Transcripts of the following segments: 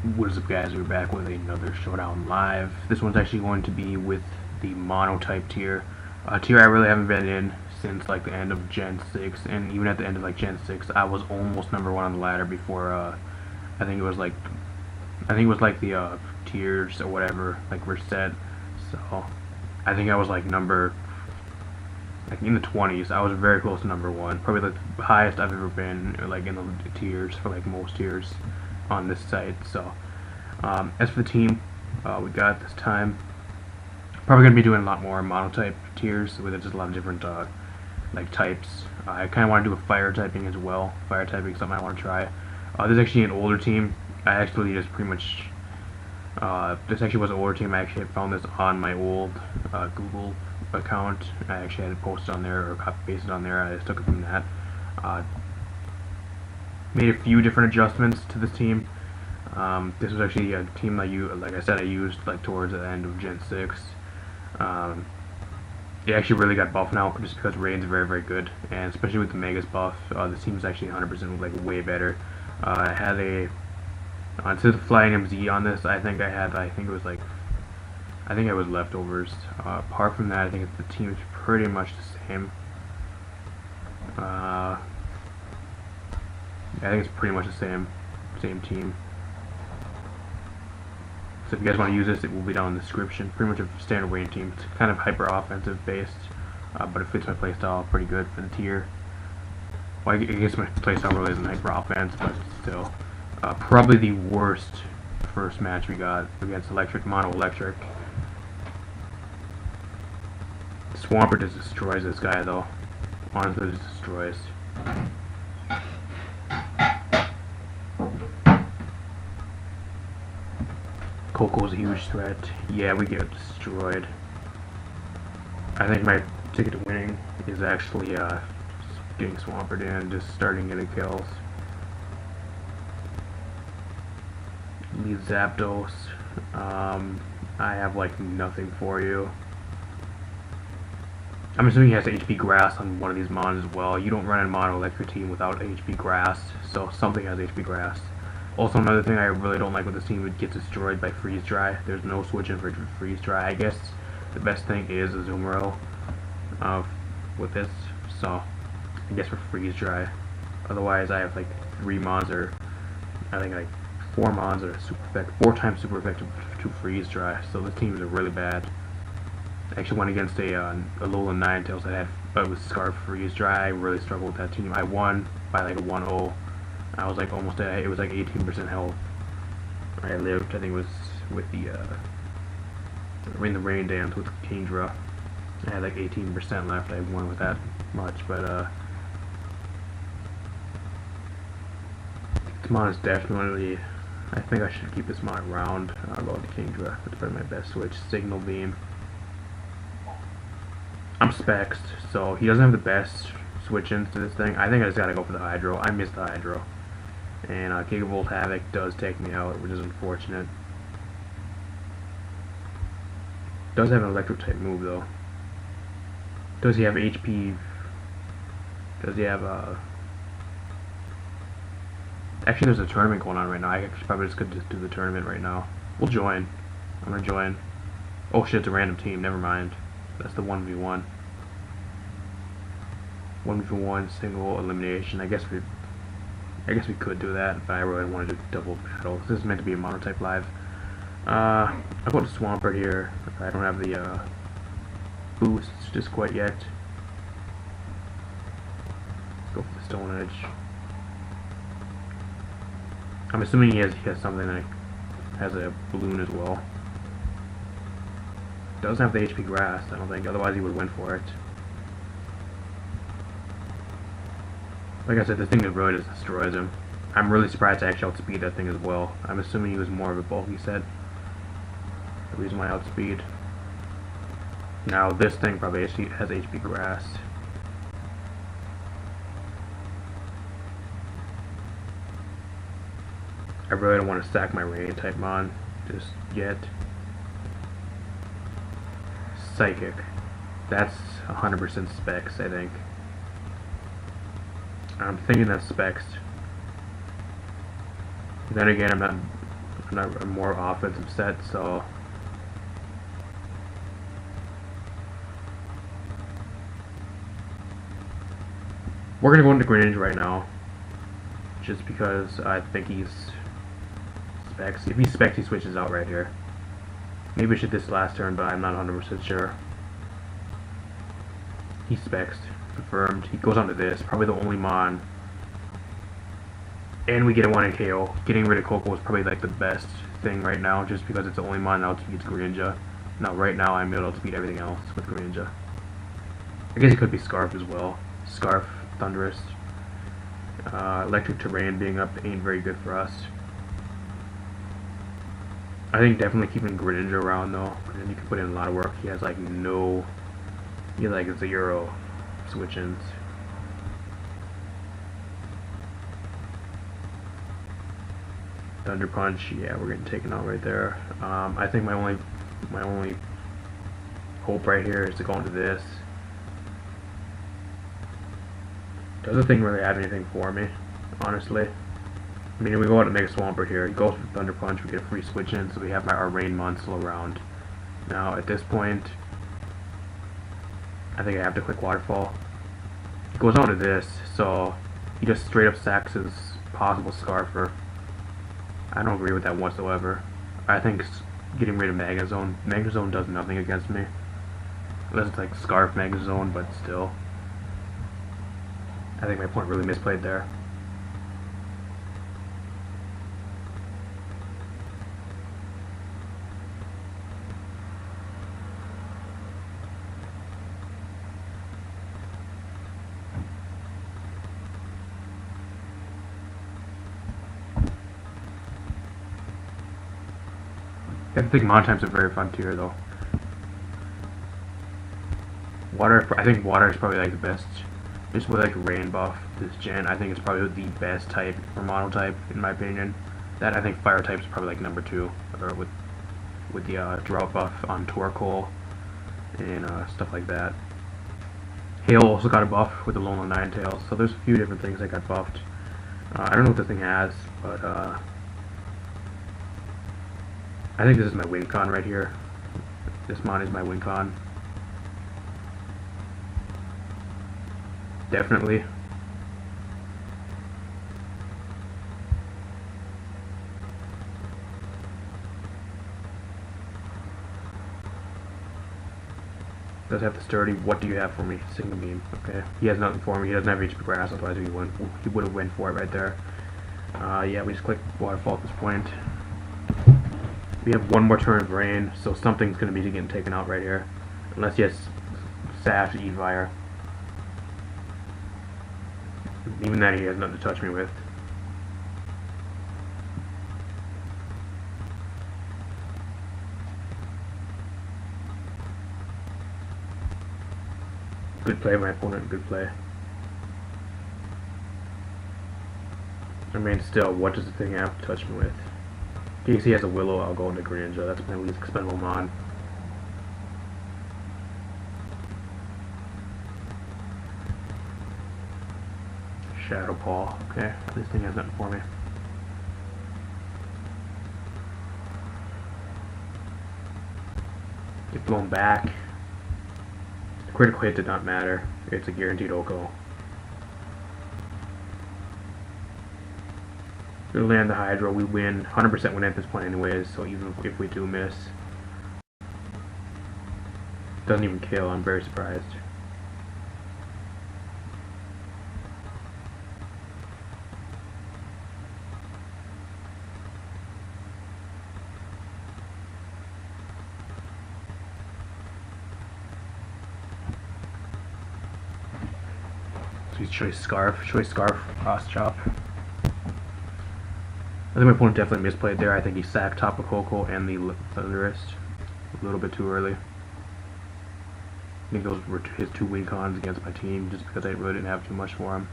What is up, guys? We're back with another Showdown live. This one's actually going to be with the Monotype tier. Tier I really haven't been in since like the end of Gen 6, and even at the end of like Gen 6, I was almost number 1 on the ladder before I think it was like the tiers or whatever like were set. So I think I was like number in the 20s. I was very close to number 1, probably like the highest I've ever been like in the tiers for like most tiers on this site. So as for the team we got this time, probably going to be doing a lot more Monotype tiers with just a lot of different like types. I kind of want to do a fire typing as well. Fire typing is something I want to try. This is actually an older team. I actually just pretty much this actually was an older team. I actually found this on my old Google account. I actually had it posted on there or copy pasted on there. I just took it from that. Made a few different adjustments to this team. This was actually a team that like I said, I used like towards the end of Gen 6. It actually really got buffed now just because Rain's very, very good, and especially with the Megas buff, this team is actually 100% like way better. I had a to the Flyinium Z on this. I think it was leftovers. Apart from that, I think the team is pretty much the same. I think it's pretty much the same team. So if you guys want to use this, it will be down in the description. Pretty much a standard Rain team. It's kind of hyper offensive based, but it fits my playstyle pretty good for the tier. Well, I guess my playstyle really isn't hyper offense, but still. Probably the worst first match we got against Mono Electric. Swampert just destroys this guy though. Honestly, just destroys. Coco's a huge threat. Yeah, we get destroyed. I think my ticket to winning is actually getting Swampert in, just starting getting kills. Leave Zapdos. I have like nothing for you. I'm assuming he has HP Grass on one of these mons as well. You don't run a Mono Electric team without HP Grass, so something has HP Grass. Also, another thing I really don't like with this team, it gets destroyed by Freeze Dry. There's no switching for Freeze Dry. I guess the best thing is a Zoomerl with this, so I guess for Freeze Dry. Otherwise, I have like 3 mons, or I think like 4 mons that are super effective, 4 times super effective to Freeze Dry. So this team is really bad. I actually went against a Alolan Ninetales that had with Scarf Freeze Dry. I really struggled with that team. I won by like a 1-0. I was like almost at, it was like 18% health. I lived, I think it was with the in the Rain Dance with Kingdra. I had like 18% left. I won with that much, but this mon is definitely, I think I should keep this mon around. I'll go with the Kingdra. That's probably my best switch. Signal Beam. I'm Spexed, so he doesn't have the best switch into this thing. I think I just gotta go for the Hydro. I missed the Hydro. And Gigavolt Havoc does take me out, which is unfortunate. Does have an electric type move though. Does he have HP? Does he have actually, there's a tournament going on right now. I actually probably just could just do the tournament right now. We'll join. I'm gonna join. Oh shit, it's a random team. Never mind. That's the 1v1. 1v1 single elimination. I guess we could do that, but I really wanted to double battle. This is meant to be a Monotype live. I'll go to Swampert here. I don't have the boosts just quite yet. Let's go for the Stone Edge. I'm assuming he has something that has a balloon as well. Doesn't have the HP Grass, I don't think. Otherwise he would win for it. Like I said, this thing really just destroys him. I'm really surprised to actually outspeed that thing as well. I'm assuming he was more of a bulky set. The reason why I outspeed. Now this thing probably has HP Grass. I really don't want to stack my Rain type mon just yet. Psychic. That's 100% Specs, I think. I'm thinking that's Specs. Then again, I'm a more offensive set, so we're gonna go into Greninja right now, just because I think he's specs. If he specs, he switches out right here. Maybe I should this last turn, but I'm not 100% sure. He specs, confirmed. He goes on to this, probably the only Mon. And we get a 1-hit KO. Getting rid of Coco is probably like the best thing right now, just because it's the only Mon that outspeeds Greninja. Now, right now, I'm able to outspeed everything else with Greninja. I guess it could be Scarf as well. Scarf, Thunderous. Electric Terrain being up ain't very good for us. I think definitely keeping Greninja around though. Greninja can put in a lot of work. He has like no... He has like 0 switch-ins. Thunder Punch, yeah, we're getting taken out right there. I think my only hope right here is to go into this. Doesn't think really have anything for me, honestly. I mean, we go out and make a Swampert here. He goes for Thunder Punch, we get a free switch in, so we have our Rain Mon still around. Now, at this point, I think I have to click Waterfall. He goes on to this, so he just straight up sacks his possible Scarfer. I don't agree with that whatsoever. I think getting rid of Mega Zone. Mega Zone does nothing against me. Unless it's like Scarf Mega Zone, but still. I think my point really misplayed there. I think Monotypes are very fun tier though. Water, I think Water is probably like the best. Just with like Rain buff this gen, I think it's probably the best type for Monotype in my opinion. That I think Fire type is probably like number 2, or with the Drought buff on Torkoal and stuff like that. Hail also got a buff with the Alolan Ninetales, so there's a few different things that got buffed. I don't know what this thing has, but I think this is my win con right here. This Mon is my win con. Definitely. Does have the sturdy. What do you have for me? Signal beam. Okay. He has nothing for me. He doesn't have HP grass, otherwise he would have went for it right there. Yeah, we just click Waterfall at this point. We have one more turn of Rain, so something's going to be getting taken out right here. Unless he has Sash, E-Fire. Even that he has nothing to touch me with. Good play, my opponent, good play. I mean, still, what does the thing have to touch me with? In case he has a Willow, I'll go into Greninja. That's my least expendable Mon. Shadow Paw. Okay, this thing has nothing for me. Get blown back. The critical hit did not matter. It's a guaranteed OHKO. We land the Hydro, we win. 100% win at this point anyways, so even if we do miss. Doesn't even kill, I'm very surprised. So he's choice Scarf, Cross Chop. I think my opponent definitely misplayed there. I think he sacked Tapu Koko and the Thunderous a little bit too early. I think those were his 2 win cons against my team, just because I really didn't have too much for him.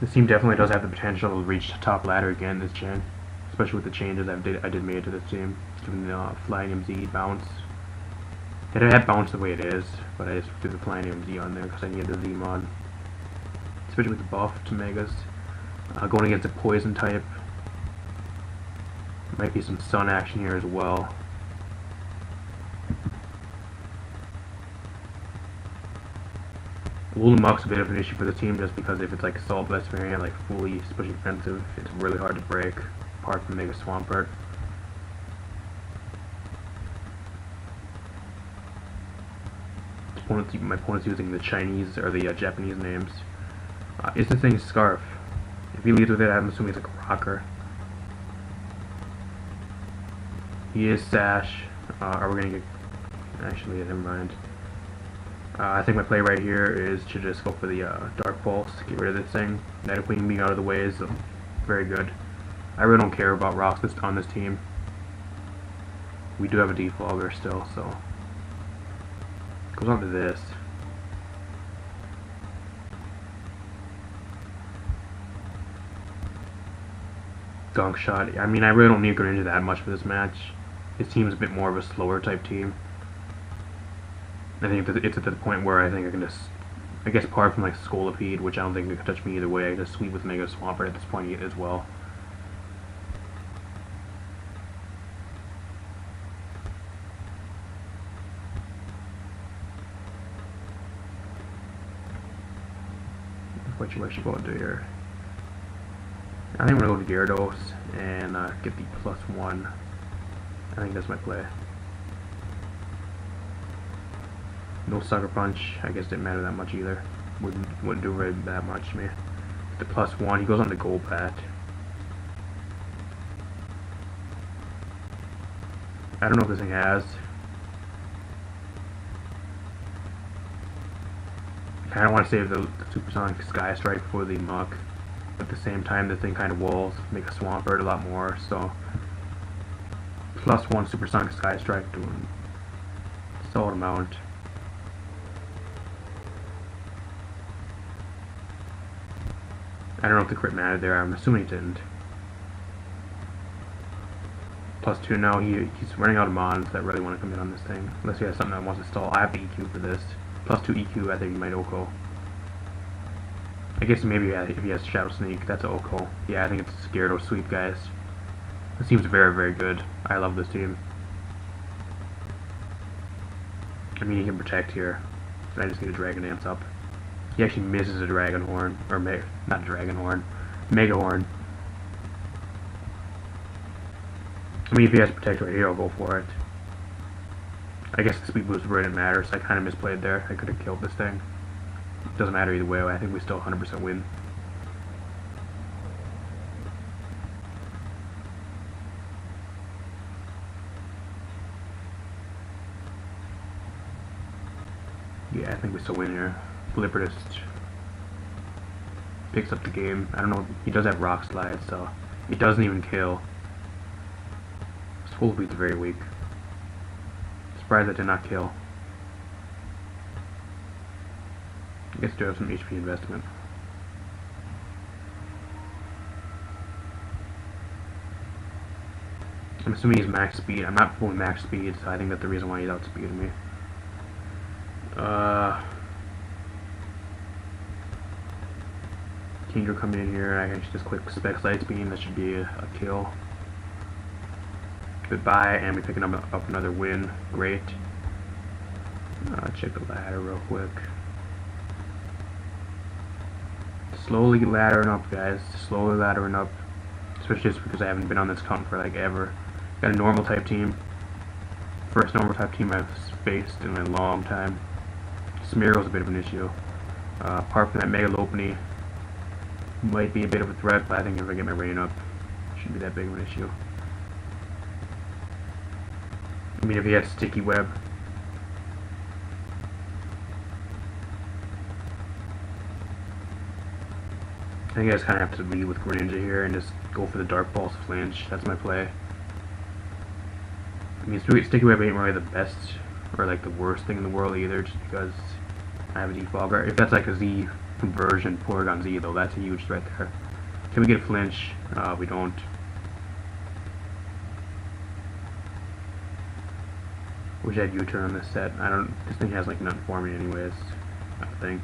This team definitely does have the potential to reach the top ladder again this gen, especially with the changes I did make to this team, giving the Flyinium Z bounce. It had bounce the way it is, but I just threw the Flyinium Z on there because I needed the Z mod. Especially with the buff to Megas. Going against a poison type. Might be some sun action here as well. Moxie a bit of an issue for the team just because if it's like Assault Vest variant, like fully especially defensive, it's really hard to break, apart from Mega Swampert. My opponent's using the Chinese or the Japanese names. Is this thing Scarf? If he leads with it, I'm assuming it's like a rocker. He is Sash. Are we gonna get... Actually, never mind. I think my play right here is to just go for the Dark Pulse, get rid of this thing. Night Queen being out of the way is very good. I really don't care about rocks on this team. We do have a Defogger still, so... Goes on to this. Gunk Shot. I mean, I really don't need Greninja that much for this match. His team's a bit more of a slower type team. I think it's at the point where I think I can just, I guess apart from like Scolipede, which I don't think it can touch me either way, I just sweep with Mega Swampert at this point as well. What should go into here? I think I'm gonna go to Gyarados and get the +1. I think that's my play. No Sucker Punch, I guess didn't matter that much either. Wouldn't do very that much to me. The +1, he goes on the Golbat. I don't know if this thing has. I kind of want to save the Supersonic Sky Strike for the Muck. At the same time, this thing kind of walls, make a Swampert a lot more, so... +1 Supersonic Sky Strike doing a solid amount. I don't know if the crit mattered there, I'm assuming it didn't. +2 now, he's running out of mods that really want to come in on this thing. Unless he has something that wants to stall. I have the EQ for this. +2 EQ, I think he might OHKO. I guess maybe if he has Shadow Sneak, that's a OHKO. Yeah, I think it's a Gyarados sweep, guys. This team's very, very good. I love this team. I mean, he can protect here. But I just need a Dragon Dance up. He actually misses a Dragon Horn. Or, not Dragon Horn. Mega Horn. I mean, if he has Protect right here, I'll go for it. I guess the speed boost really didn't matter, so I kind of misplayed there. I could have killed this thing. Doesn't matter either way, I think we still 100% win. Yeah, I think we still win here. Pelipper just picks up the game. I don't know, he does have Rock Slide, so he doesn't even kill. Swolbeat's very weak. Surprised that did not kill. I guess do have some HP investment. I'm assuming he's max speed. I'm not fully max speed, so I think that's the reason why he's outspeeding me. Kingdra coming in here. I can just click Spec Light Beam. That should be a kill. Goodbye, and we're picking up another win. Great. Check the ladder real quick. Slowly laddering up, guys. Slowly laddering up. Especially just because I haven't been on this count for like ever. Got a normal type team. First normal type team I've faced in a long time. Smeargle's a bit of an issue. Apart from that Mega Lopunny, might be a bit of a threat, but I think if I get my rain up, it shouldn't be that big of an issue. I mean, if he has Sticky Web. I think I just kind of have to lead with Greninja here and just go for the Dark Pulse flinch. That's my play. I mean, Sticky Web ain't really the best or like the worst thing in the world either, just because I have a Defogger. If that's like a Z conversion, Porygon Z though, that's a huge threat there. Can we get a flinch? We don't. Wish I had U-turn on this set. This thing has like nothing for me anyways, I think.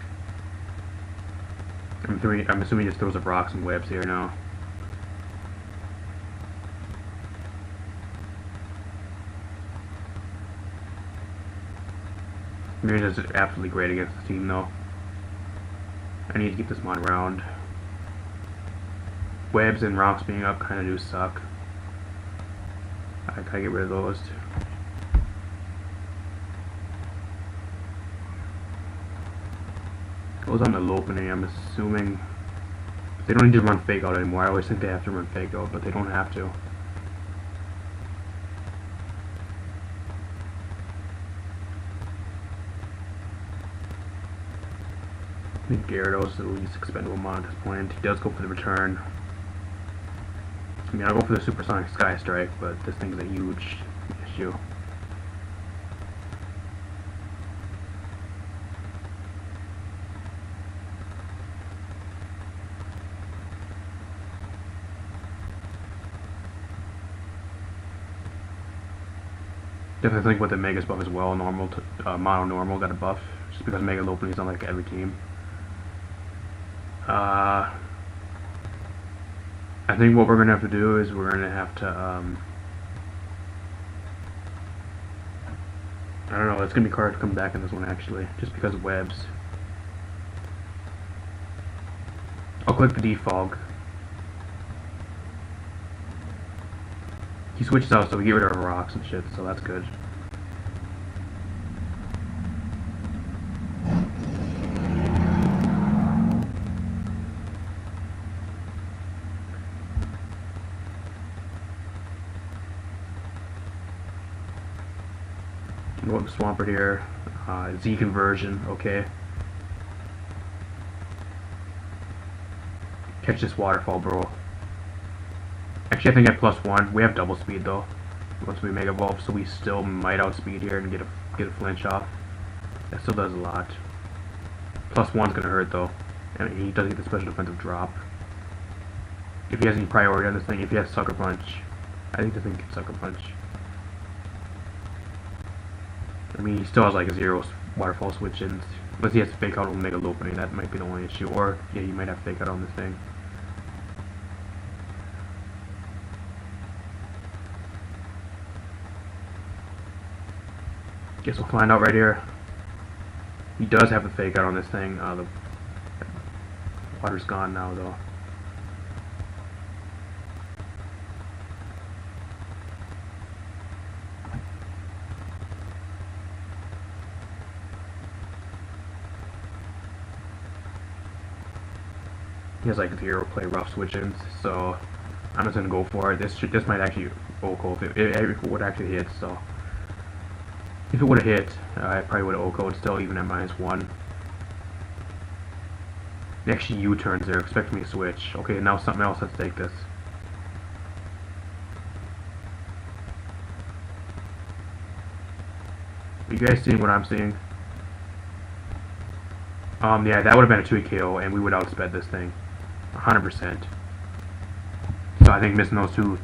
I'm assuming he just throws up rocks and webs here now. Greninja is absolutely great against the team though. I need to keep this mon around. Webs and rocks being up kind of do suck. I gotta get rid of those. Goes on the Lopunny, I'm assuming. They don't need to run fake out anymore. I always think they have to run fake out, but they don't have to. I think Gyarados is the least expendable mon at this point. He does go for the return. I mean, I'll go for the Supersonic Sky Strike, but this thing's a huge issue. Definitely think with the Mega's buff as well, normal to mono normal got a buff, just because Mega Lopunny is on like every team. I think what we're gonna have to do is we're gonna have to I don't know, it's gonna be hard to come back in this one actually, just because of webs. I'll click the Defog. He switches out, so we get rid of rocks and shit, so that's good. I'm going to Swampert here. Z conversion, okay. Catch this Waterfall, bro. Actually, I think at +1, we have double speed though. Once we Mega Evolve, so we still might outspeed here and get a flinch off. That still does a lot. +1's gonna hurt though, and he doesn't get the special defensive drop. If he has any priority on this thing, if he has Sucker Punch, I think this thing can Sucker Punch. I mean, he still has like 0 Waterfall switch-ins. Unless he has to fake out on Mega Lopunny, that might be the only issue. Or, yeah, you might have to fake out on this thing. Guess we'll find out right here. He does have the fake out on this thing. The water's gone now, though. He has like 0 play rough switch-ins, so I'm just gonna go for it. This might actually OHKO if it would actually hit. So if it would have hit, I probably would have OHKO'd still even at -1. He actually U-turns there, expecting me to switch. Okay, now something else. Let's take this. Are you guys seeing what I'm seeing? Yeah, that would have been a 2 KO, and we would outsped this thing 100%. So I think missing those two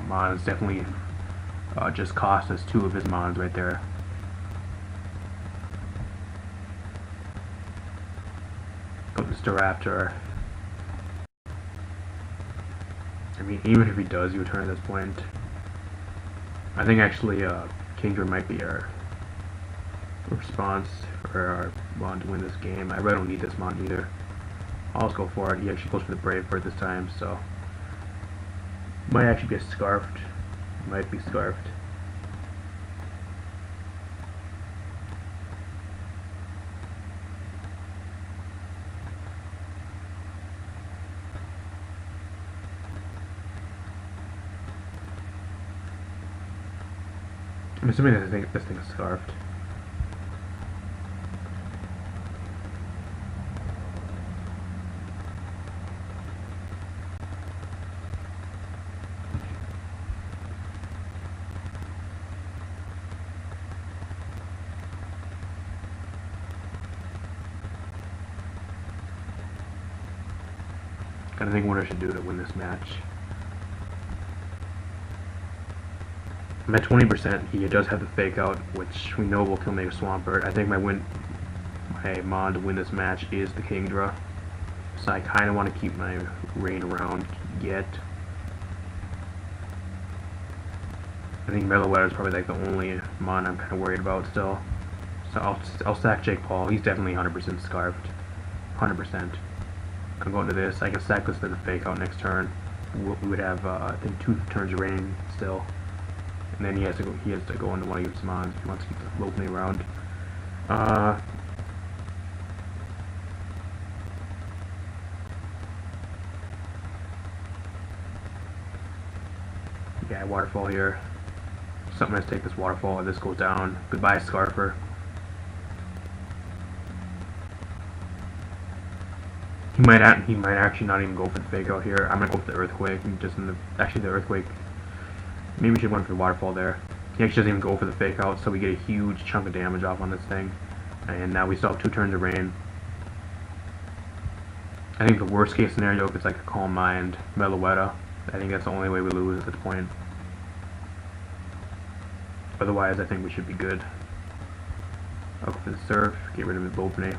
mons definitely just cost us 2 of his mons right there. Go to Staraptor. I mean, even if he does U-turn at this point, I think actually Kingdra might be our response for our mon to win this game. I really don't need this mon either. I'll just go for it. He actually goes for the Brave Bird this time, so might actually be a Scarfed. Might be Scarfed. I'm assuming that this thing is Scarfed. I think what I should do to win this match. I'm at 20%. He does have the fake out, which we know will kill Mega Swampert. I think my mon to win this match is the Kingdra. so I kind of want to keep my rain around yet. I think Meloetta is probably like the only mon I'm kind of worried about still. So I'll stack Jake Paul. He's definitely 100% scarfed. 100%. I'm going to this. I can stack this as a fake out next turn. We would have I think 2 turns of rain still, and then he has to go into one of his mons if he wants to keep the locally around. Yeah, Waterfall here. Something has to take this Waterfall if this goes down. Goodbye, Scarfer. He might actually not even go for the fake out here. I'm gonna go for the Earthquake. Actually the Earthquake. Maybe we should go for the Waterfall there. He actually doesn't even go for the fake out, so we get a huge chunk of damage off on this thing. And now we still have 2 turns of rain. I think the worst case scenario if it's like a Calm Mind, Meloetta. I think that's the only way we lose at this point. Otherwise, I think we should be good. I'll go for the Surf, get rid of the Bopane.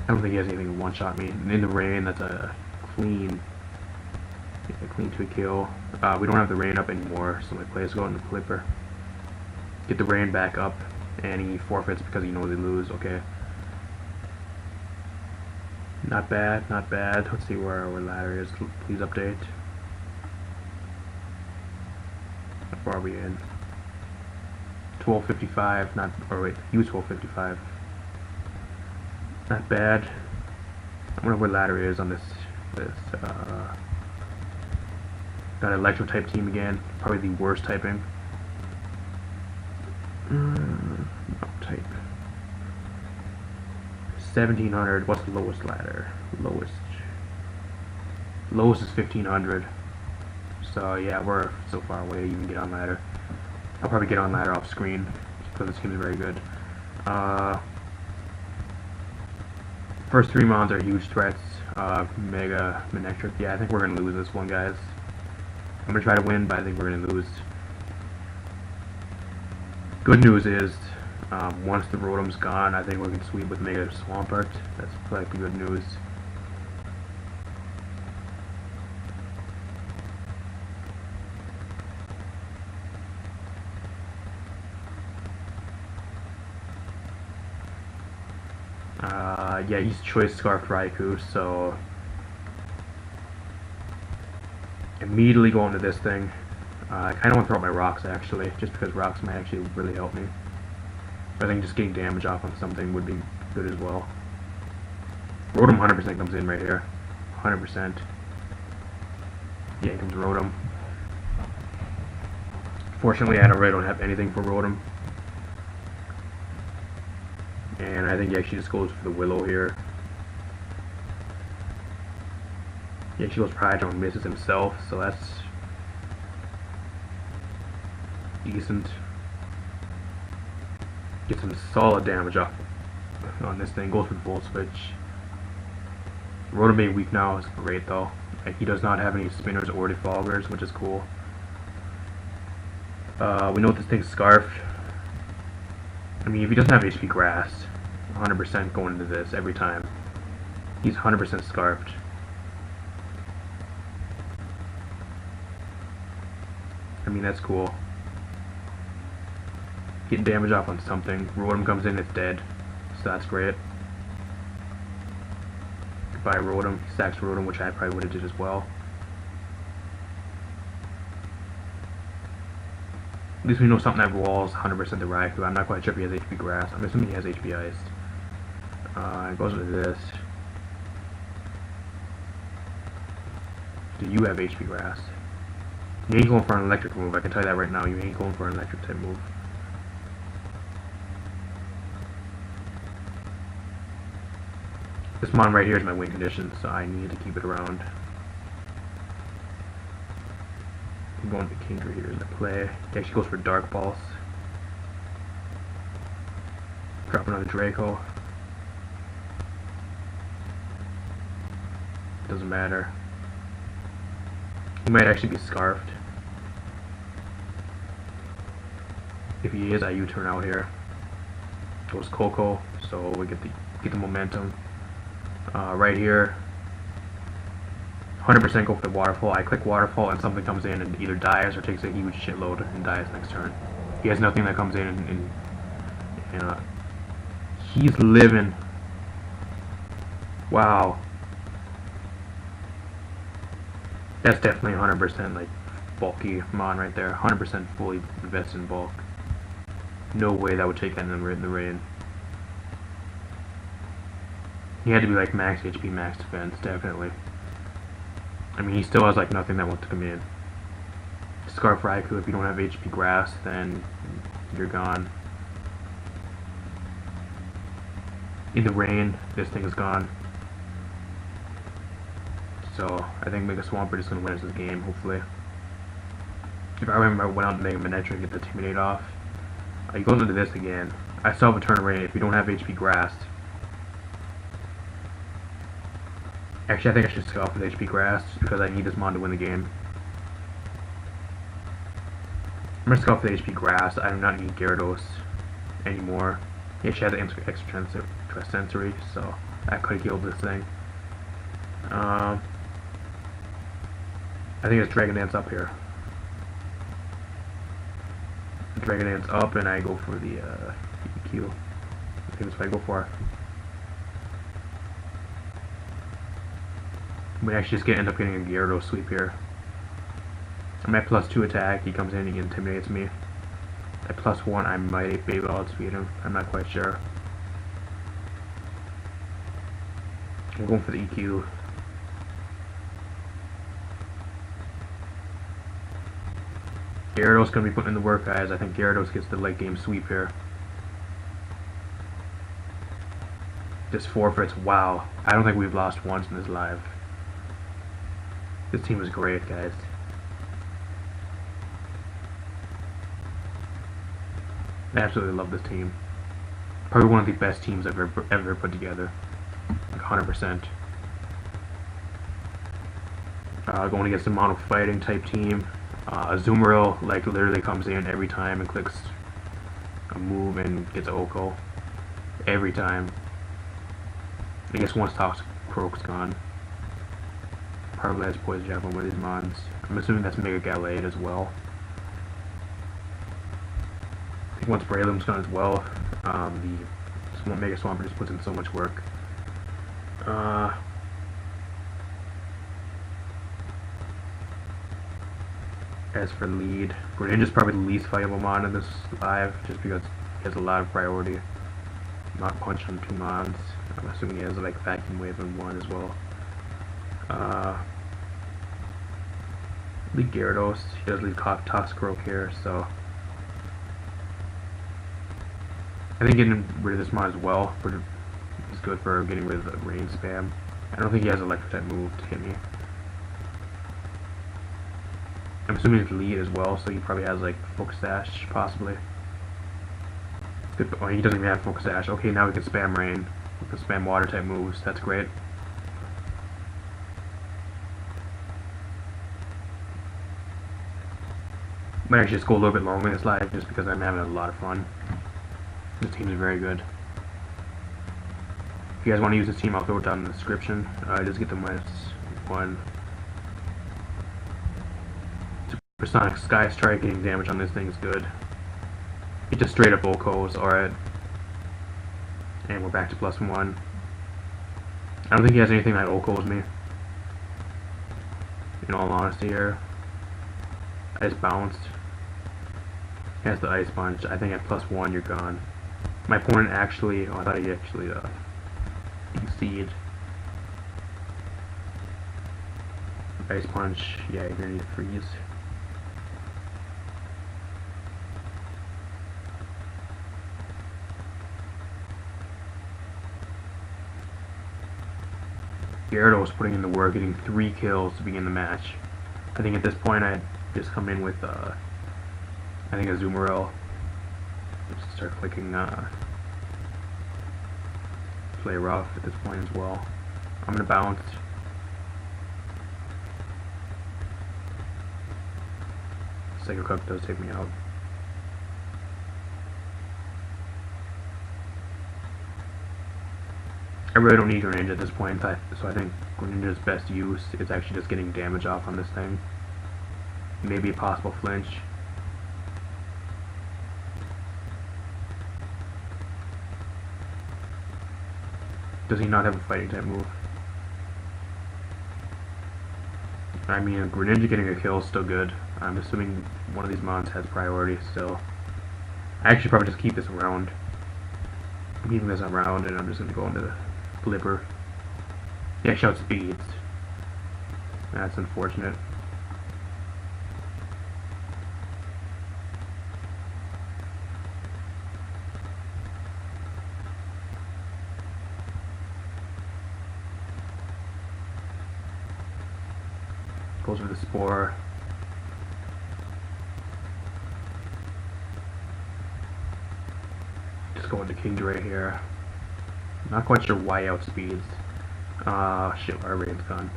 I don't think he has anything to one-shot me. In the rain, that's a clean 2 kill. We don't have the rain up anymore, so my players go into Pelipper. Get the rain back up, and he forfeits because he knows they lose. Okay. Not bad, not bad. Let's see where our ladder is. Please update. How far are we in? 12:55. Not. Or wait, he was 12:55. Not bad. I wonder where ladder is on this. Got an Electro type team again. Probably the worst typing. No type. 1700. What's the lowest ladder? Lowest is 1500. So yeah, we're so far away to even get on ladder. I'll probably get on ladder off screen because this game is very good. First 3 mons are huge threats. Mega, Manectric. Yeah, I think we're gonna lose this one, guys. I'm gonna try to win, but I think we're gonna lose. Good news is, once the Rotom's gone, I think we can sweep with Mega Swampert. That's like the good news. Yeah, he's choice Scarfed Raikou, so immediately go into this thing. I kind of want to throw out my rocks actually, just because rocks might actually really help me. But I think just getting damage off on something would be good as well. Rotom 100% comes in right here. 100%. Yeah, here comes Rotom. Fortunately, I really don't have anything for Rotom. And I think he actually just goes for the Willow here. He actually goes Pride and misses himself, so that's decent. Get some solid damage off on this thing. Goes for the Volt Switch. Rotom being weak now is great though. Like, he does not have any spinners or defoggers, which is cool. We know this thing's scarfed. I mean, if he doesn't have HP Grass, 100% going into this every time. He's 100% scarfed. I mean, that's cool. Getting damage off on something. Rotom comes in, it's dead. So that's great. Goodbye, Rotom. He stacks Rotom, which I probably would have did as well. At least we know something that walls 100% the Raikou. I'm not quite sure if he has HP Grass. I'm assuming he has HP Ice. It goes with this. Do you have HP Grass? You ain't going for an electric move, I can tell you that right now. You ain't going for an electric type move. This mon right here is my win condition, so I need to keep it around. I'm going to Kingdra here in the play. He actually goes for Dark Pulse. Drop another Draco. Doesn't matter. He might actually be scarfed. If he is, I U-turn out here. Goes Coco, so we get the momentum. Right here, 100% go for the Waterfall. I click Waterfall and something comes in and either dies or takes a huge shitload and dies next turn. He has nothing that comes in and he's living. Wow. That's definitely 100% like bulky Mon right there. 100% fully invested in bulk. No way that would take that in the rain. He had to be like max HP, max defense, definitely. I mean, he still has like nothing that wants to come in. Scarf Raikou, if you don't have HP Grass, then you're gone. In the rain, this thing is gone. So, I think Mega Swampert is going to win us this game, hopefully. If I remember, I went out to Mega Manectric and get the Intimidate off. He goes into this again. I still have a turn of rain if you don't have HP Grass. Actually, I think I should stick off with HP Grass because I need this Mon to win the game. I'm going to stick off with HP Grass. I do not need Gyarados anymore. He actually has an extra sensory, so that could have killed this thing. I think it's Dragon Dance up here. Dragon Dance up, and I go for the EQ. I think that's what I go for. We actually just end up getting a Gyarados sweep here. I'm at +2 attack. He comes in, he intimidates me. At +1, I might be able to outspeed him. I'm not quite sure. We're going for the EQ. Gyarados gonna be putting in the work, guys. I think Gyarados gets the late game sweep here. Just forfeits. Wow. I don't think we've lost once in this live. This team is great, guys. I absolutely love this team. Probably one of the best teams I've ever put together. Like 100%. Going against a mono fighting type team. Azumarill like literally comes in every time and clicks a move and gets Oko. Every time. I guess once Toxic Croak's gone. Probably has Poison Jab on one of these Mons. I'm assuming that's Mega Gallade as well. I think once Breloom's gone as well, the Mega Swampert just puts in so much work. As for lead, Greninja's probably the least valuable Mon in this live, just because he has a lot of priority. Not punch on 2 Mons. I'm assuming he has like Vacuum Wave in 1 as well. Lead Gyarados. He does lead Toxic Croak here, so I think getting rid of this Mon as well is good for getting rid of the rain spam. I don't think he has an electric type move to hit me. I'm assuming it's lead as well, so he probably has like Focus Dash, possibly. Good. Oh, he doesn't even have Focus Dash. Okay, now we can spam rain. We can spam water type moves. That's great. Might actually just go a little bit longer in this live just because I'm having a lot of fun. This team is very good. If you guys want to use this team, I'll throw it down in the description. Just get the -1. Supersonic Sky Strike, getting damage on this thing is good. It just straight up Okos, alright. And we're back to +1. I don't think he has anything that Okos me. In all honesty here. I just bounced. He has the Ice Punch. I think at +1 you're gone. My opponent actually, oh I thought he actually conceded. Ice Punch, yeah, you're gonna need to freeze. Gyarados putting in the work, getting 3 kills to begin the match. I think at this point I'd just come in with I think Azumarill. Just start clicking play rough at this point as well. I'm gonna bounce. Psycho Cup does take me out. I really don't need Greninja at this point, so I think Greninja's best use is actually just getting damage off on this thing. Maybe a possible flinch. Does he not have a fighting type move? I mean, Greninja getting a kill is still good. I'm assuming one of these mons has priority still. I actually probably just keep this around. I'm keeping this around, and I'm just going to go into the Pelipper. Yeah, shout speeds. That's unfortunate. Goes for the Spore. Just go into Kingdra here. Not quite sure why outspeeds. Shit, our rain's gone.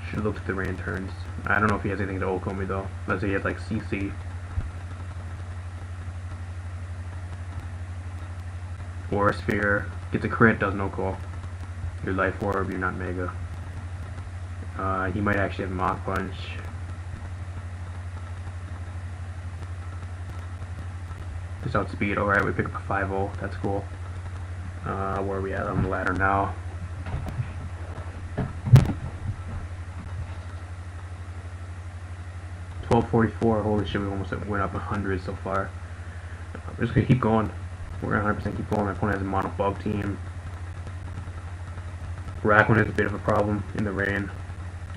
Should look at the rain turns. I don't know if he has anything to Oko me though. Let's say he has like CC. Or a Sphere. Gets a crit, does no call. Your Life Orb, you're not Mega. He might actually have Mach Punch. Just outspeed. Alright, we pick up a 5-0. That's cool. Where are we at on the ladder now? $12.44. Holy shit, we almost went up 100 so far. We're just gonna keep going. We're gonna 100% keep going. My opponent has a mono bug team. Rakun is a bit of a problem in the rain.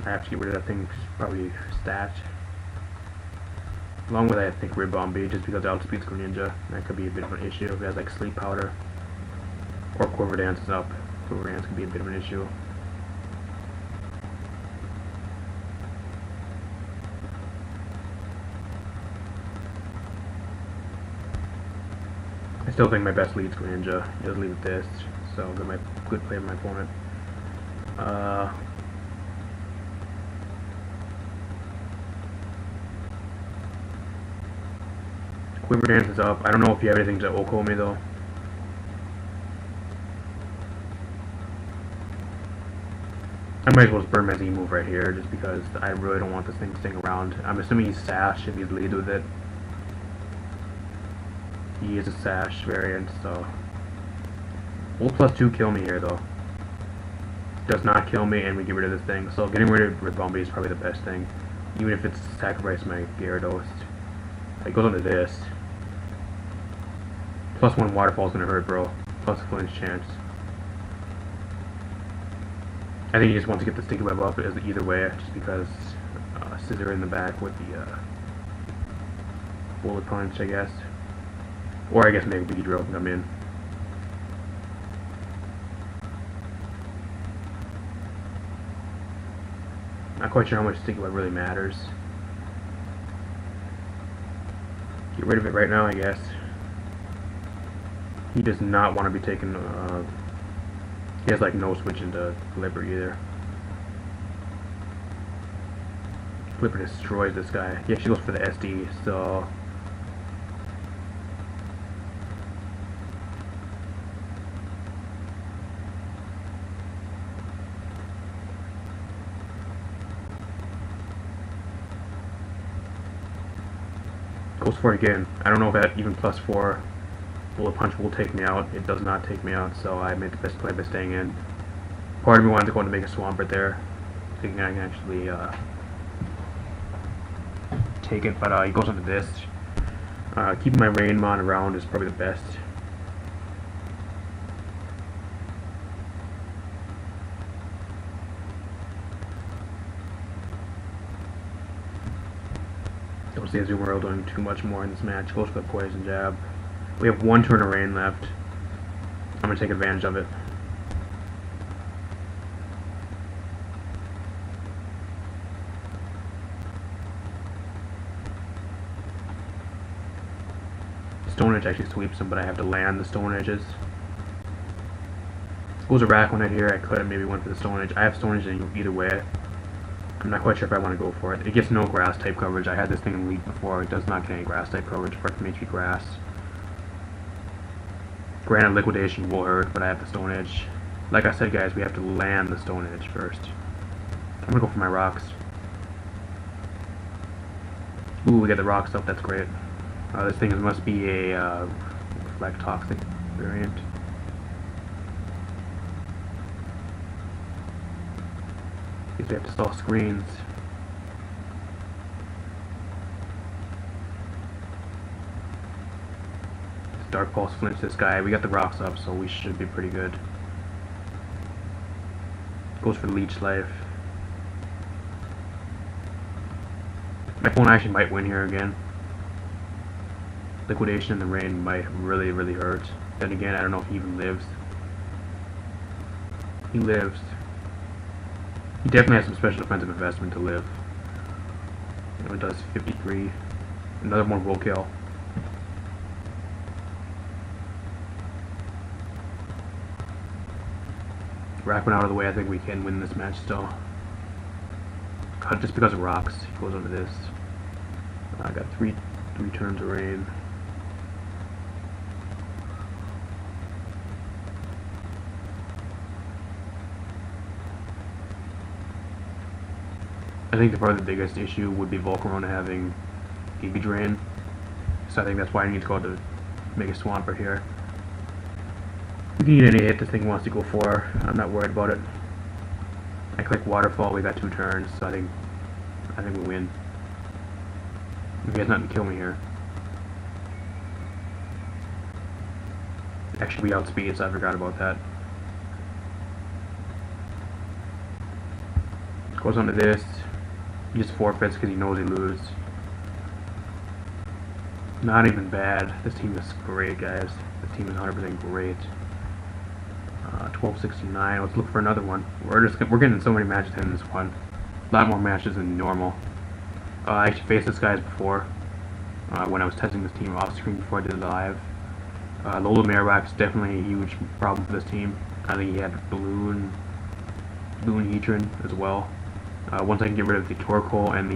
I have to get rid of that thing, probably stat. Along with that, I think Ribombee, just because it outspeeds Greninja. That could be a bit of an issue if it has like Sleep Powder. Or Quiver Dance is up. Quiver Dance could be a bit of an issue. I still think my best lead's Greninja. He does lead with this, so good play of my opponent. Quiver Dance is up. I don't know if you have anything to Oko me though. I might as well just burn my Z move right here just because I really don't want this thing to stick around. I'm assuming he's Sash if he's lead with it. He is a Sash variant, so. Will +2 kill me here though. Does not kill me and we get rid of this thing. So getting rid of Ribombee is probably the best thing. Even if it's sacrifice my Gyarados. It goes onto this. +1 Waterfall is gonna hurt, bro. Plus a flinch chance. I think he just wants to get the Sticky Web up either way, just because Scissor in the back with the Bullet Punch, I guess. Or I guess maybe Beedrill can come in. Not quite sure how much Sticky Web really matters. Get rid of it right now, I guess. He does not want to be taken. He has like no switch into Pelipper either. Pelipper destroys this guy. He actually goes for the SD, so. Goes for it again. I don't know if that even +4 Bullet Punch will take me out. It does not take me out, so I made the best play by staying in. Part of me wanted to go and make a Swampert there, thinking I can actually take it, but he goes onto this. Keeping my Rain Mon around is probably the best. Don't see Azumarill doing too much more in this match. Goes for the Poison Jab. We have one turn of rain left. I'm going to take advantage of it. Stone Edge actually sweeps him, but I have to land the Stone Edges. Goes a Rakun right here. I could have maybe went for the Stone Edge. I have Stone Edge either way. I'm not quite sure if I want to go for it. It gets no grass type coverage. I had this thing in lead before. It does not get any grass type coverage apart from HP grass. Granite Liquidation will hurt, but I have the Stone Edge. Like I said, guys, we have to land the Stone Edge first. I'm gonna go for my rocks. Ooh, we got the rocks up, that's great. This thing must be a Reflect Toxic variant. Guess we have to stall screens. Dark Pulse flinch this guy. We got the rocks up, so we should be pretty good. Goes for Leech Life. My phone actually might win here again. Liquidation in the rain might really, really hurt. Then again, I don't know if he even lives. He lives. He definitely has some special defensive investment to live. It does 53. Another more roll kill. Rack went out of the way. I think we can win this match still. Just because of rocks. He goes under this. I got three turns of rain. I think probably the biggest issue would be Volcarona having EV Drain. So I think that's why I need to go to Mega Swampert here. We can get any hit this thing wants to go for. I'm not worried about it. I click Waterfall, we got 2 turns, so I think we win. He has nothing to kill me here. Actually, we outspeed, so I forgot about that. Goes on to this. He just forfeits because he knows he loses. Not even bad. This team is great, guys. This team is 100% great. 1269. Let's look for another one. We're getting so many matches in this one. A lot more matches than normal. I actually faced this guys before when I was testing this team off screen before I did it live. Lola Marowak is definitely a huge problem for this team. I think he had Balloon Heatran as well. Once I can get rid of the Torkoal and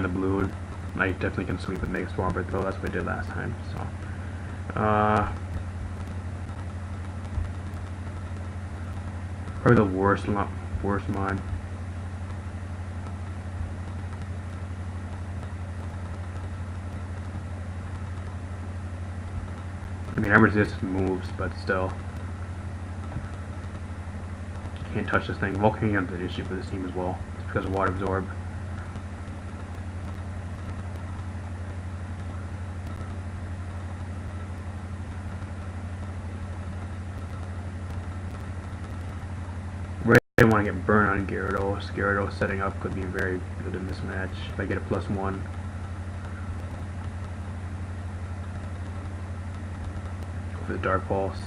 the Balloon, I definitely can sweep with Mega Swampert, though. That's what I did last time. So, probably the worst mod. I mean, I resist moves, but still. Can't touch this thing. Volcanium's an issue for this team as well. It's because of Water Absorb. I want to get burned on Gyarados. Gyarados setting up could be very good in this match if I get a +1. Go for the Dark Pulse.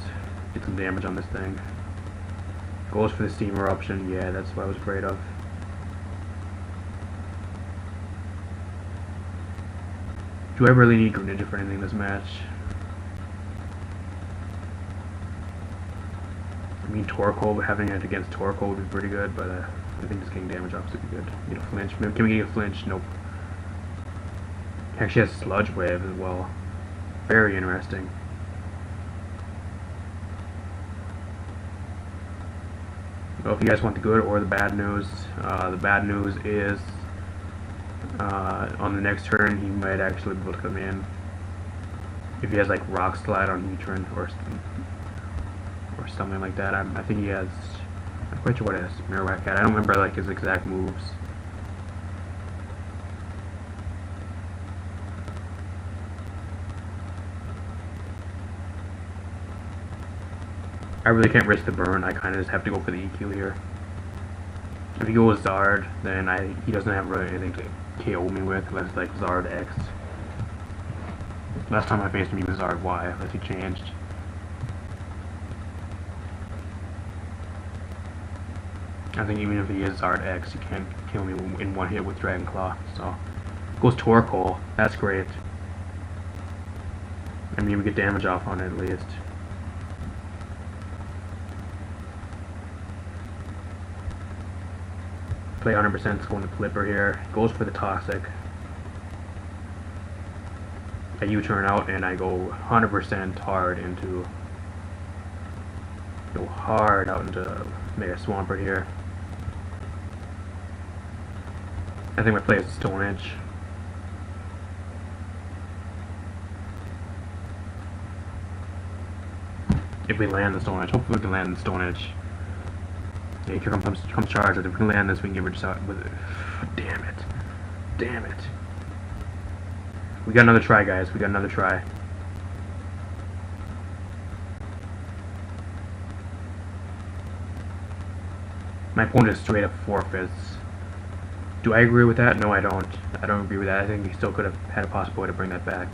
Get some damage on this thing. Goes for the Steam Eruption. Yeah, that's what I was afraid of. Do I really need Greninja for anything in this match? I mean, Torkoal, having it against Torkoal would be pretty good, but I think just getting damage off would be good. Get a flinch. Maybe, can we get a flinch? Nope. Actually has Sludge Wave as well. Very interesting. So if you guys want the good or the bad news is on the next turn he might actually be able to come in. If he has like Rock Slide on Heatran or something like that. I think he has. I'm quite sure what it is. Marowak had. I don't remember like his exact moves. I really can't risk the burn. I kind of just have to go for the EQ here. If he goes Zard, then he doesn't have really anything to KO me with unless it's like Zard X. Last time I faced him he was Zard Y, unless he changed. I think even if he is Zard X, he can't kill me in one hit with Dragon Claw. So, goes Torkoal. That's great. I mean, we get damage off on it at least. Play 100%, going to Pelipper here. Goes for the Toxic. I U-turn out and I go 100% hard into, go hard out into Mega Swampert here. I think my play is Stone Edge. If we land the Stone Edge, hopefully we can land the Stone Edge. Yeah, here comes charge. If we can land this, we can get rid of with it. Damn it. Damn it. We got another try, guys. We got another try. My opponent is straight up forfeits. Do I agree with that? No, I don't. I don't agree with that. I think he still could have had a possible way to bring that back.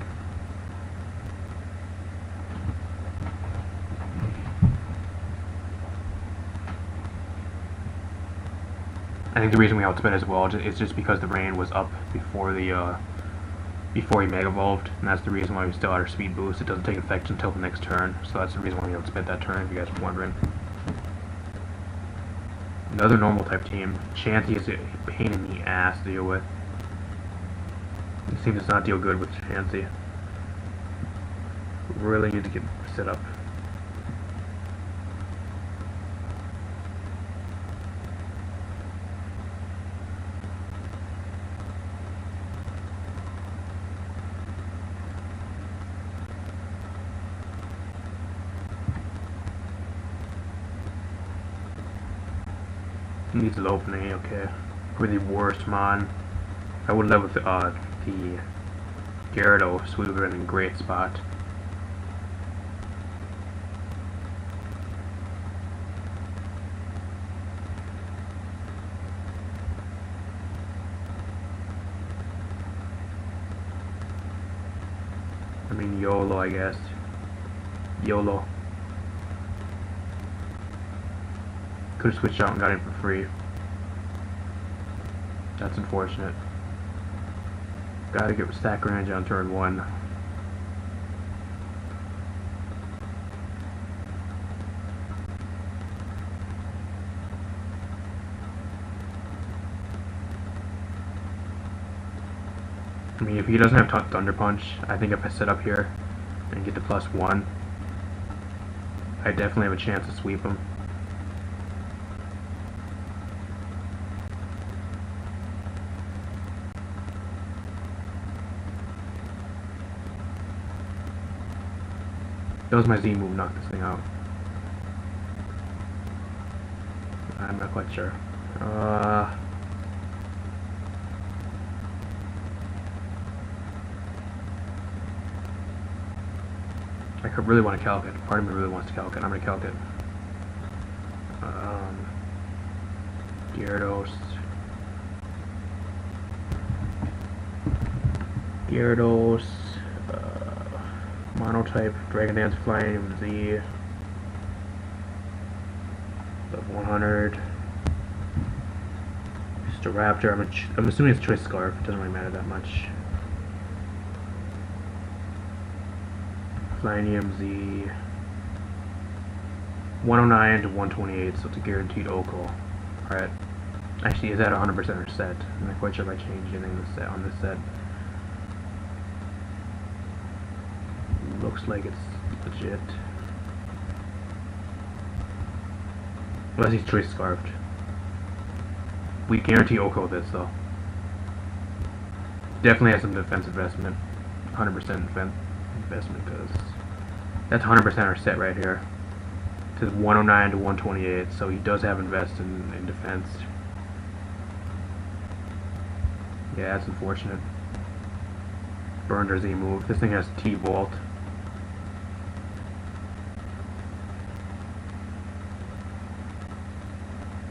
I think the reason we outspent as well is just because the rain was up before the before he Mega Evolved, and that's the reason why we still had our speed boost. It doesn't take effect until the next turn, so that's the reason why we outspent that turn, if you guys are wondering. Another normal type team. Chansey is a pain in the ass to deal with. This team does not deal good with Chansey. Really need to get set up. Needs an opening, okay. Really worst mon. I would love with the Gyarados, we would have been in a great spot. I mean YOLO, I guess. YOLO. Could have switched out and got in for free. That's unfortunate. Gotta get stack Greninja on turn 1. I mean, if he doesn't have Thunder Punch, I think if I sit up here and get the +1, I definitely have a chance to sweep him. That was my Z move, knock this thing out. I'm not quite sure. I could really want to calc it. Part of me really wants to calc it. I'm going to calc it. Gyarados. Gyarados. Monotype, Dragon Dance, Flyinium, Z. Level 100. Just a Raptor. I'm assuming it's Choice Scarf. It doesn't really matter that much. Flyinium, Z. 109 to 128, so it's a guaranteed Oko. Alright. Actually, is that 100% or set? I'm not quite sure if I changed anything on this set. Looks like it's legit. Unless he's Choice Scarfed. We guarantee Oko this though. Definitely has some defense investment. 100% defense investment, because that's 100% our set right here. It says 109 to 128, so he does have invest in defense. Yeah, that's unfortunate. Burned our Z move. This thing has T-Bolt.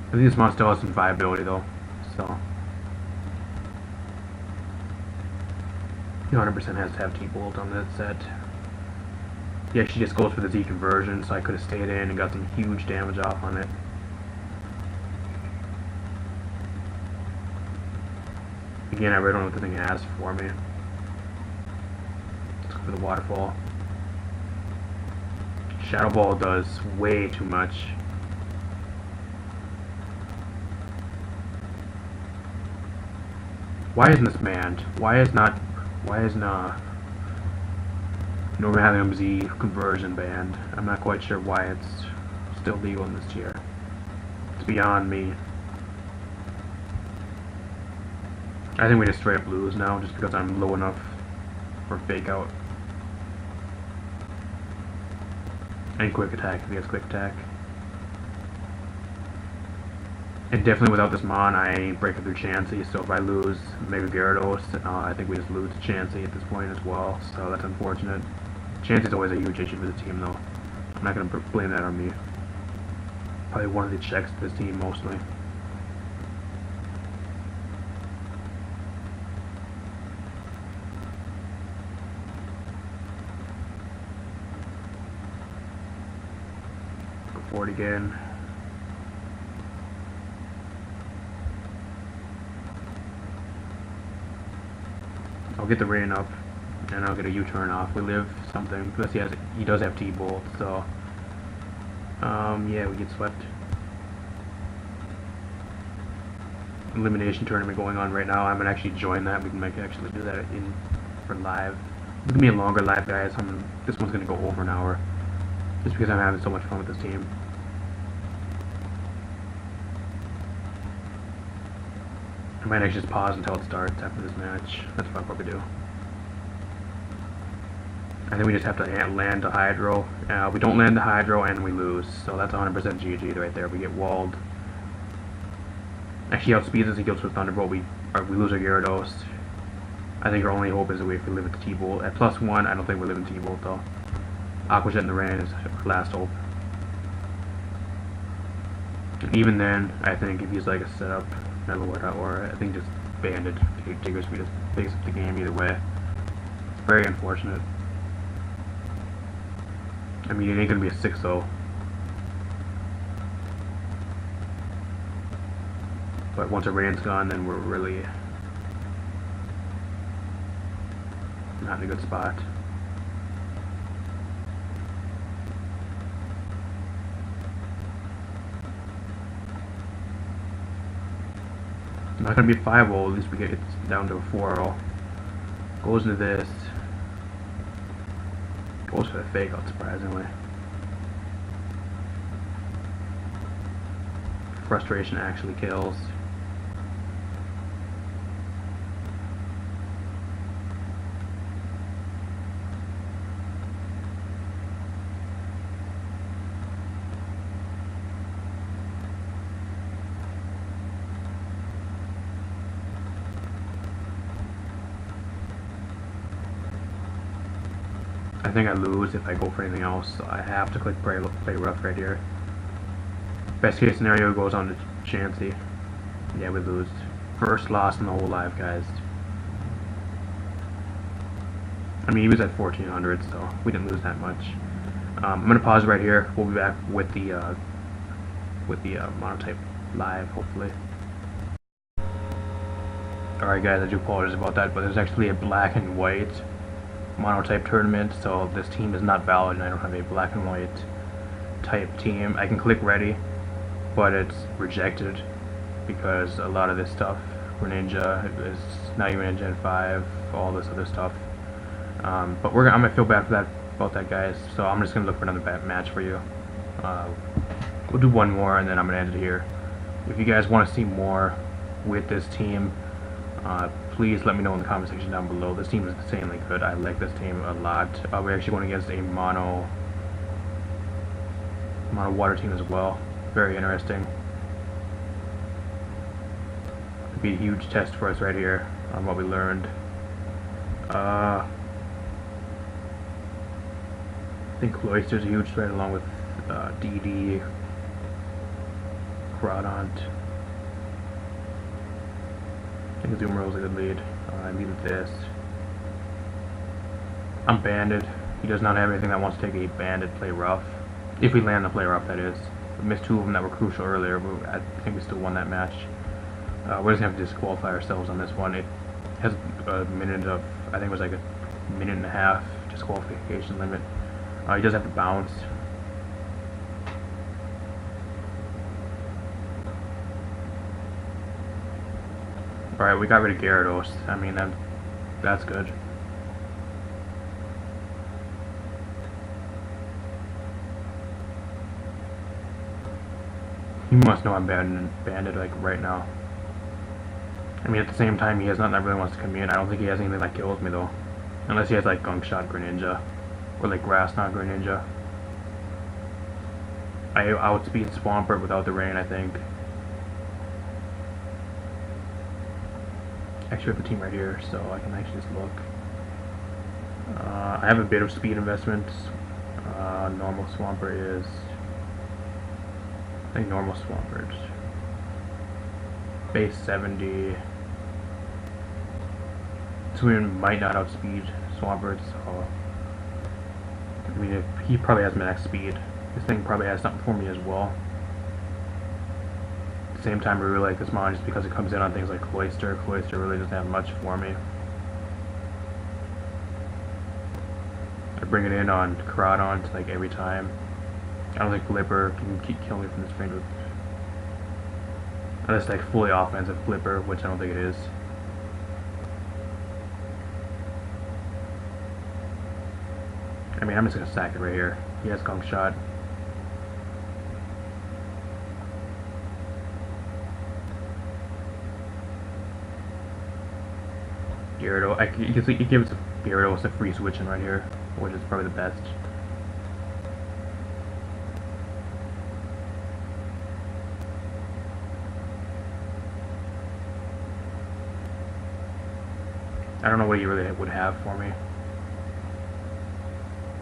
I think this monster still has some viability though, so he 100% has to have T-Bolt on that set. Yeah, she just goes for the Z conversion, so I could have stayed in and got some huge damage off on it. Again, I really don't know what the thing has for me. Let's go for the Waterfall. Shadow Ball does way too much. Why isn't this manned? Why is not Normally Z conversion banned. I'm not quite sure why it's still legal in this tier. It's beyond me. I think we just straight up lose now just because I'm low enough for fake out. And quick attack if he has quick attack. And definitely without this Mon, I ain't breaking through Chansey, so if I lose Mega Gyarados, I think we just lose Chansey at this point as well, so that's unfortunate. Chansey's always a huge issue for the team though. I'm not going to blame that on me. Probably one of the checks to this team mostly. Go forward again. I'll get the rain up, and I'll get a U-turn off. We live something. Plus he does have T-Bolt, so yeah, we get swept. Elimination tournament going on right now. I'm gonna actually join that. We can actually do that for live. It's gonna be a longer live, guys. This one's gonna go over an hour, just because I'm having so much fun with this team. I might actually just pause until it starts after this match. That's what I'll probably do. I think we just have to land the Hydro. We don't land the Hydro and we lose. So that's 100% GG right there. We get walled. Actually outspeeds us, he goes with Thunderbolt. We lose our Gyarados. I think our only hope is if we live with the T-Bolt. At +1, I don't think we're living T-Bolt though. Aqua Jet in the rain is our last hope. And even then, I think if he's like a setup, or I think just Banded Tigger Speed just picks up the game either way. It's very unfortunate. I mean, it ain't gonna be a 6-0. But once our rain's gone, then we're really not in a good spot. Not gonna be a 5-0, at least we get it down to a 4-0. Goes into this. Goes for the fake out, surprisingly. Frustration actually kills. I think I lose if I go for anything else, so I have to click play rough right here. Best case scenario goes on to Chansey. Yeah, we lose. First loss in the whole live, guys. I mean, he was at 1400, so we didn't lose that much. I'm gonna pause right here. We'll be back with the Monotype live, hopefully. Alright guys, I do apologize about that, but there's actually a black and white Monotype tournament, so this team is not valid and I don't have a black and white type team. I can click ready, but it's rejected because a lot of this stuff, Greninja is not even in Gen 5, all this other stuff. But I'm gonna feel bad for about that, guys. So I'm just gonna look for another match for you. We'll do one more and then I'm gonna end it here. If you guys want to see more with this team, please let me know in the comment section down below. This team is insanely good. I like this team a lot. We're actually going against a mono water team as well. Very interesting. It'd be a huge test for us right here on what we learned. I think Cloyster's a huge threat along with DD, Crawdont. I think Zoomer's a good lead. I lead with this. I'm Banded. He does not have anything that wants to take a Banded play rough. If we land the play rough, that is. We missed two of them that were crucial earlier, but I think we still won that match. We're just going to have to disqualify ourselves on this one. It has a minute of, I think it was like a minute and a half disqualification limit. He does have to bounce. Alright, we got rid of Gyarados. I mean, that's good. He must know I'm banded like right now. I mean, at the same time, he has nothing that really wants to come in. I don't think he has anything that kills me though, unless he has like Gunk Shot Greninja or like Grass Knot Greninja. I outspeed Swampert without the rain, I think. Actually, I have the team right here, so I can actually just look. I have a bit of speed investments. Normal Swampert is, I think normal Swampert. Base 70. So we might not outspeed Swampert, so I mean, he probably has max speed. This thing probably has something for me as well. At the same time, I really like this mon just because it comes in on things like Cloyster. Cloyster really doesn't have much for me. I bring it in on Caradon like every time. I don't think Pelipper can kill me from this range with, unless like fully offensive Pelipper, which I don't think it is. I mean, I'm just gonna sack it right here. He has Gunk Shot. Gyarados, it gives Gyarados a free switching right here, which is probably the best. I don't know what he really would have for me.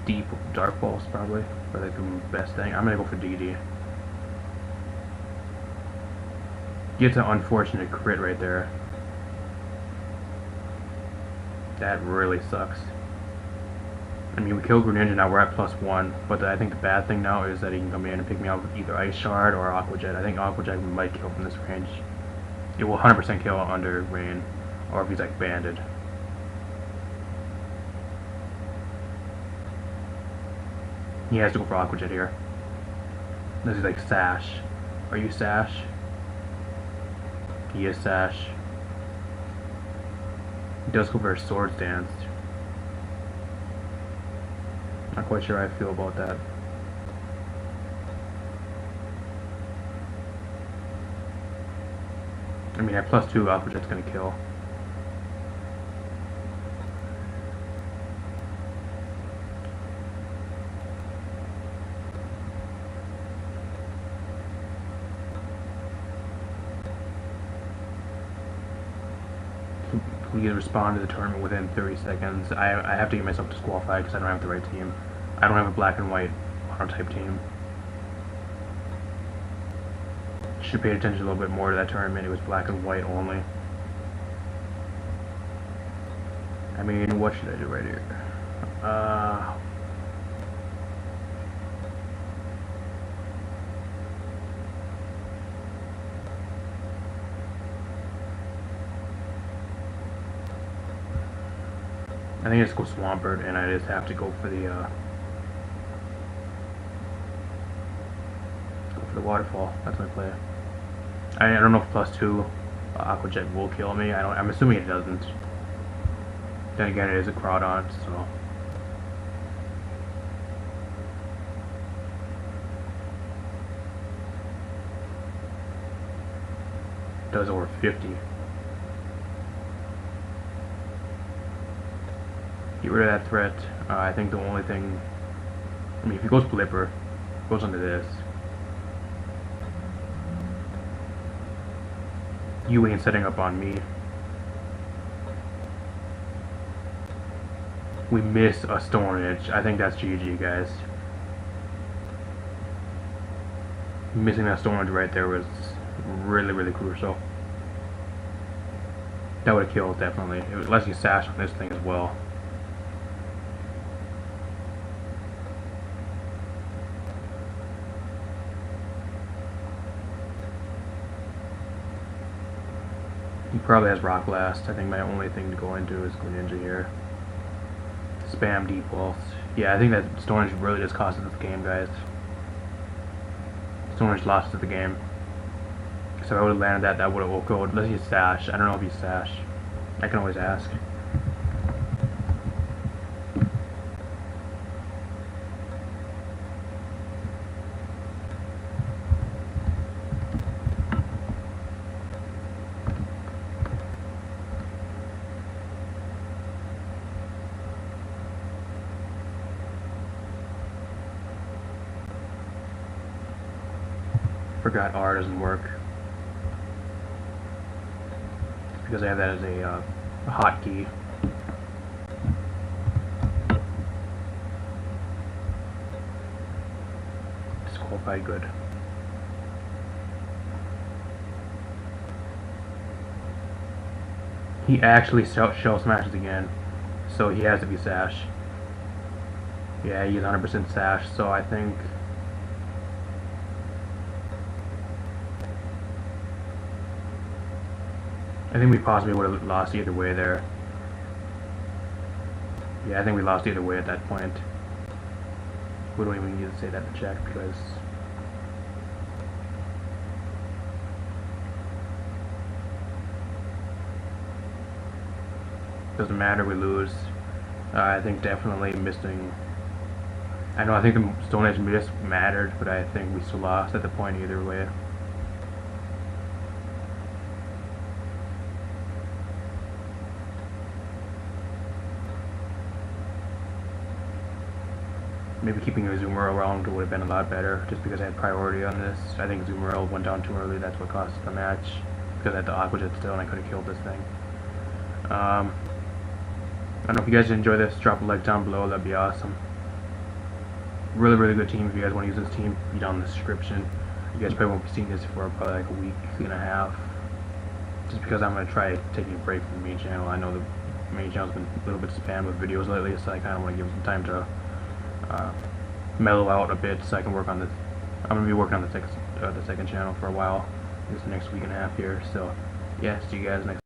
Deep Dark Pulse probably, or like the best thing. I'm gonna go for DD. Gets an unfortunate crit right there. That really sucks. I mean, we killed Greninja, now we're at +1, but I think the bad thing now is that he can come in and pick me up with either Ice Shard or Aqua Jet. I think Aqua Jet might kill from this range. It will 100% kill under Rain, or if he's like banded. He has to go for Aqua Jet here. This is like Sash. Are you Sash? He is Sash. He does go for a Swords Dance. Not quite sure how I feel about that. I mean, at +2, Aqua Jet's gonna kill. Please respond to the tournament within 30 seconds. I have to get myself disqualified because I don't have the right team. I don't have a black and white Monotype team. Should pay attention a little bit more to that tournament. It was black and white only. I mean, what should I do right here? I think I just go Swampert, and I just have to go for the Waterfall. That's my play. I don't know if +2 Aqua Jet will kill me. I'm assuming it doesn't. Then again, it is a Caradon, so. It does over 50. Get rid of that threat. I think the only thing, I mean, if he goes Pelipper, goes onto this. You ain't setting up on me. We miss a Stone Edge. I think that's GG, guys. Missing that Stone Edge right there was really, really crucial. That would have killed, definitely. It was unless you sash on this thing as well. He probably has Rock Blast. I think my only thing to go into is Greninja here. Spam Deep Pulse. Yeah, I think that Stone Edge really just cost us the game, guys. Stone Edge lost us the game. So if I would have landed that, that would have go. Unless he's Sash. I don't know if he's Sash. I can always ask. forgot R doesn't work. Because I have that as a hotkey. Disqualified, good. He actually shell smashes again, so he has to be Sash. Yeah, he's 100% Sash, so I think we possibly would have lost either way there. Yeah, I think we lost either way at that point. We don't even need to say that in the chat because doesn't matter, we lose. I think definitely missing. I think the Stone Edge miss mattered, but I think we still lost at the point either way. Maybe keeping a Zoomer around would have been a lot better, just because I had priority on this. I think Zoomer went down too early, that's what cost the match. Because I had the Aqua Jet still and I could have killed this thing. I don't know if you guys enjoy this, drop a like down below, that'd be awesome. Really, really good team. If you guys want to use this team, be down in the description. You guys probably won't be seeing this for probably like a week and a half. Just because I'm going to try taking a break from the main channel. I know the main channel's been a little bit spammed with videos lately, so I kind of want to give some time to mellow out a bit so I can work on this. I'm going to be working on the second channel for a while. This next week and a half here. So, yeah, see you guys next